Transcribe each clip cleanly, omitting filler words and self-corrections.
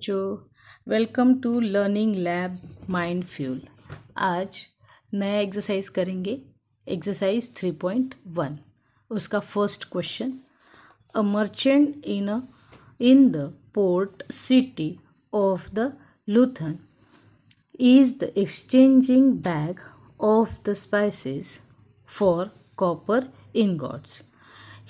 बच्चों, welcome to learning lab mind fuel. आज नया एक्सरसाइज करेंगे, एक्सरसाइज 3.1। उसका first question, a merchant in the port city of the Lothal is the exchanging bag of the spices for copper ingots.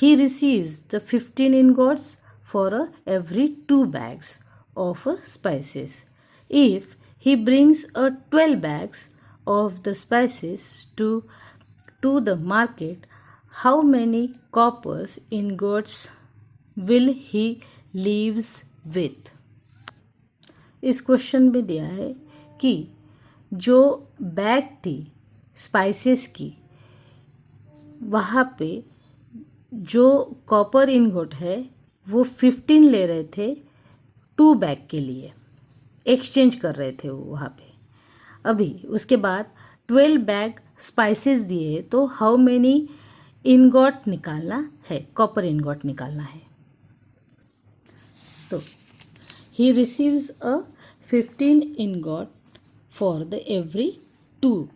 He receives the 15 ingots for every 2 bags of spices. If he brings 12 bags of the spices to the market, how many copper ingots will he leaves with? इस question में दिया है कि जो bag थी spices की, वहाँ पे जो कॉपर इनगोट है वो 15 ले रहे थे 2 बैग के लिए, एक्सचेंज कर रहे थे वो वहाँ पे। अभी उसके बाद 12 बैग स्पाइसेस दिए, तो हाउ मेनी इनगोट निकालना है, कॉपर इनगोट निकालना है। तो he receives a 15 ingot for the every two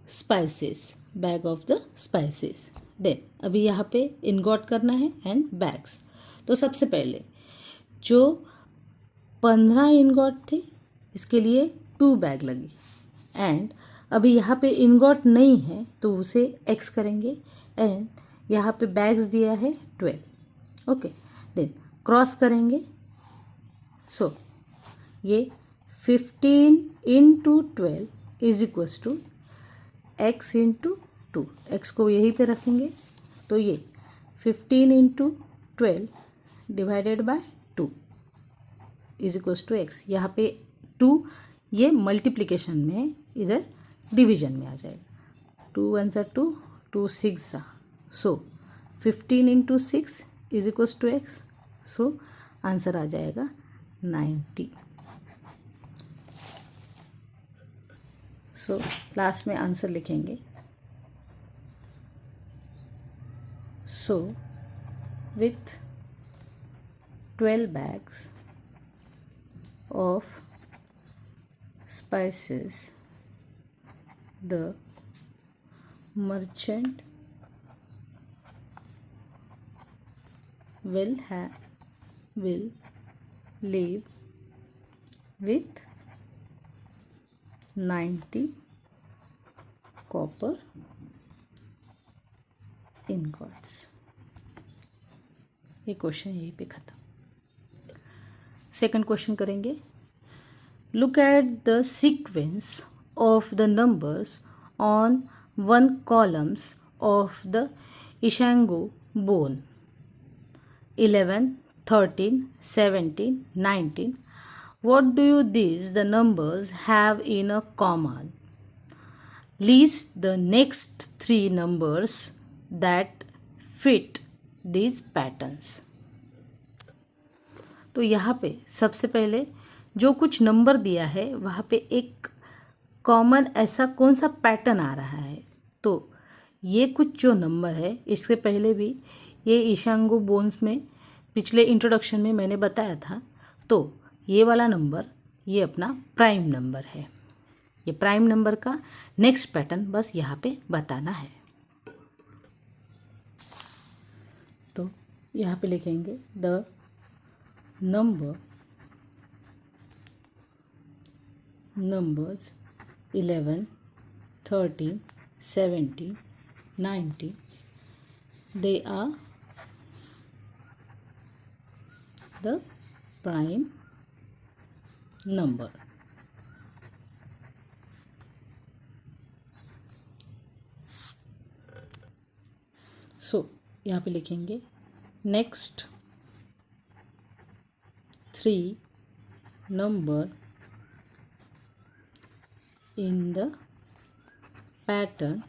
spices, bag of the spices. Then अभी यहाँ पे ingot करना है and bags। तो सबसे पहले जो 15 ingot थे इसके लिए 2 बैग लगी, एंड अभी यहाँ पे ingot नहीं है तो उसे x करेंगे, एंड यहाँ पे बैग्स दिया है 12। ओके, देन क्रॉस करेंगे। सो ये 15 into 12 is equals to x into 2। X को यहीं पे रखेंगे, तो ये 15 into 12 divided by 2 is equals to x. यहाँ पे 2 ये मल्टीप्लिकेशन में, इधर डिवीजन में आ जाएगा। 2 1 सा 2, 2 6 सा, so 15 into 6 is equals to X. So answer आ जाएगा 90। सो लास्ट में आंसर लिखेंगे। So with 12 bags of spices, the merchant will leave with 90 copper ingots। ये क्वेश्चन यहीं पे खत्म। सेकंड क्वेश्चन करेंगे। Look at the sequence of the numbers on 1 columns of the Ishango bone 11, 13, 17, 19. What do these the numbers have in a common? List the next 3 numbers that fit these patterns. तो यहाँ पे सबसे पहले जो कुछ number दिया है वहाँ पे एक कॉमन ऐसा कौन सा पैटर्न आ रहा है। तो ये कुछ जो नंबर है, इससे पहले भी ये इशांगो बोन्स में पिछले इंट्रोडक्शन में मैंने बताया था। तो ये वाला नंबर ये अपना प्राइम नंबर है। ये प्राइम नंबर का नेक्स्ट पैटर्न बस यहाँ पे बताना है। तो यहाँ पे लिखेंगे the numbers 11, 13, 17, 19, they are the prime number। सो यहाँ पे लिखेंगे next 3 number in the pattern.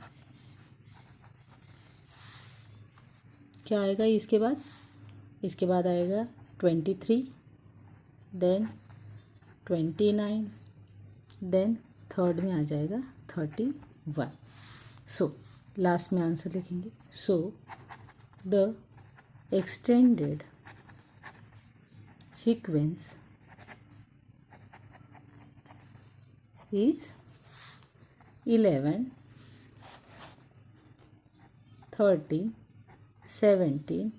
क्या आएगा इसके बाद? इसके बाद आएगा 23, देन 29, देन थर्ड में आ जाएगा 31। सो लास्ट में आंसर लिखेंगे। So the extended sequence is 11, 13, 17,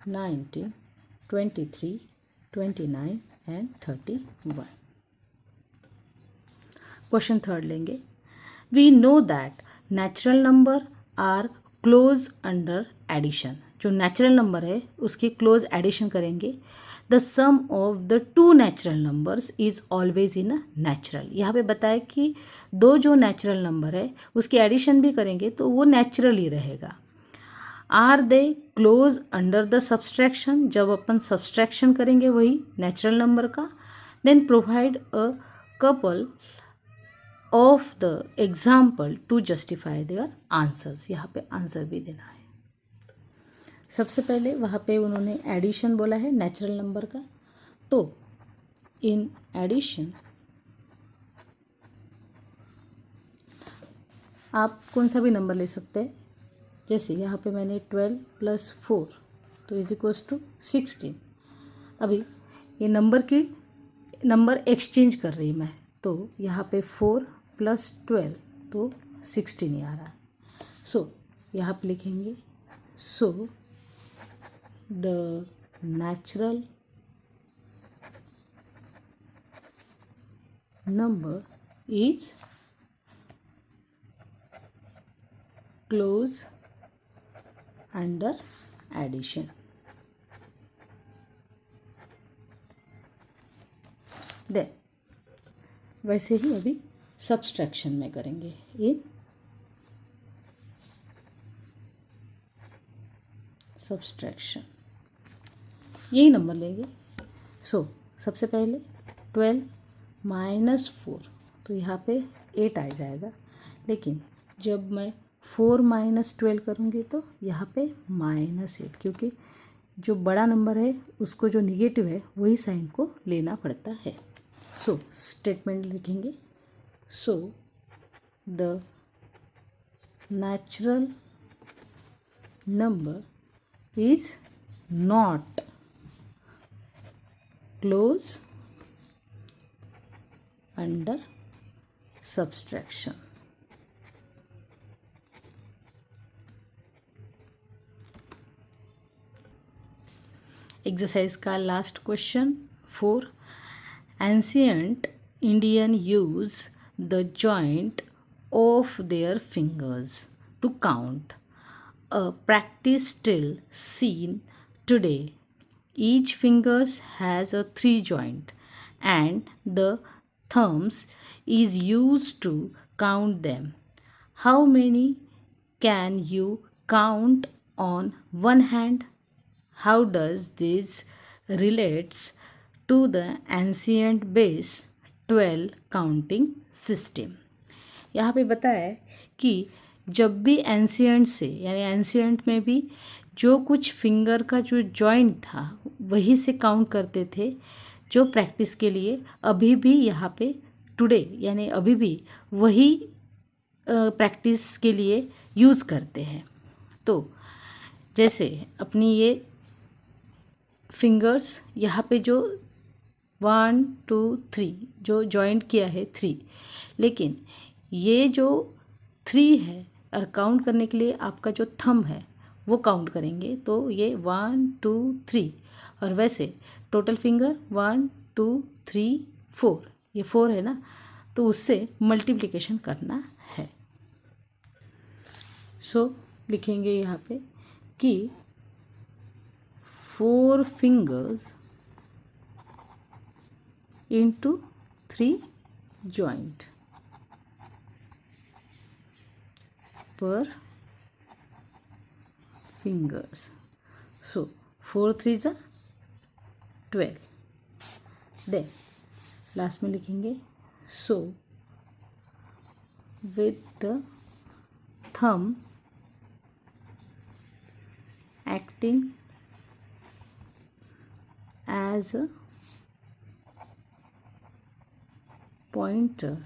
19, 23, 29 and 31. Question third लेंगे. We know that natural number are close under addition. जो नेचुरल नंबर है उसकी क्लोज एडिशन करेंगे. The sum of the two natural numbers is always in a natural. यहाँ पे बताया कि दो जो नेचुरल नंबर है उसकी एडिशन भी करेंगे तो वो नेचुरल ही रहेगा. Are they close under the subtraction. जब अपन सब्सट्रैक्शन करेंगे वही नेचुरल नंबर का. Then provide a couple of the example to justify their answers. यहाँ पे आंसर भी देना है. सबसे पहले वहाँ पे उन्होंने एडिशन बोला है नेचुरल नंबर का. तो इन एडिशन आप कौन सा भी नंबर ले सकते हैं. जैसे यहाँ पे मैंने 12 + 4 तो इज इक्वल्स टू 16. अभी ये नंबर एक्सचेंज कर रही मैं. तो यहाँ पे 4 + 12 तो 16 ही आ रहा है. सो यहाँ पे लिखेंगे so the natural number is close under addition. Then वैसे ही अभी सब्सट्रैक्शन में करेंगे. इन सब्सट्रैक्शन यही नंबर लेंगे. सो सबसे पहले 12 - 4 तो यहाँ पे 8 आ जाएगा. लेकिन जब मैं 4 - 12 करूँगी तो यहाँ पे -8, क्योंकि जो बड़ा नंबर है उसको जो निगेटिव है वही साइन को लेना पड़ता है. सो स्टेटमेंट लिखेंगे. So the natural number is not close under subtraction. Exercise का last question 4. Ancient Indian use the joint of their fingers to count. A practice still seen today. Each fingers has a 3 joint and the thumbs is used to count them. How many can you count on one hand? How does this relates to the ancient base 12 counting system? यहाँ पे बताया है कि जब भी ancient से यानी ancient में भी जो कुछ फिंगर का जो जॉइंट था वही से काउंट करते थे. जो प्रैक्टिस के लिए अभी भी यहाँ पे टुडे यानी अभी भी वही प्रैक्टिस के लिए यूज़ करते हैं. तो जैसे अपनी ये फिंगर्स यहाँ पे जो 1 2 3 जो जॉइंट किया है 3, लेकिन ये जो 3 है और काउंट करने के लिए आपका जो थंब है वो काउंट करेंगे. तो ये 1 2 3 और वैसे टोटल फिंगर 1 2 3 4 ये 4 है ना, तो उससे मल्टीप्लिकेशन करना है. सो लिखेंगे यहाँ पे कि 4 fingers into 3 joint per fingers. So 4 3s are 12. Then last में लिखेंगे so with the thumb acting as a pointer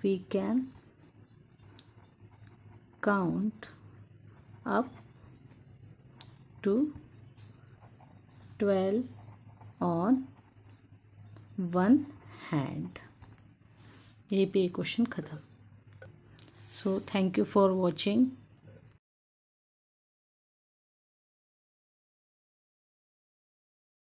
we can count up to 12 on one hand. यही पे क्वेश्चन ख़त्म। So thank you for watching.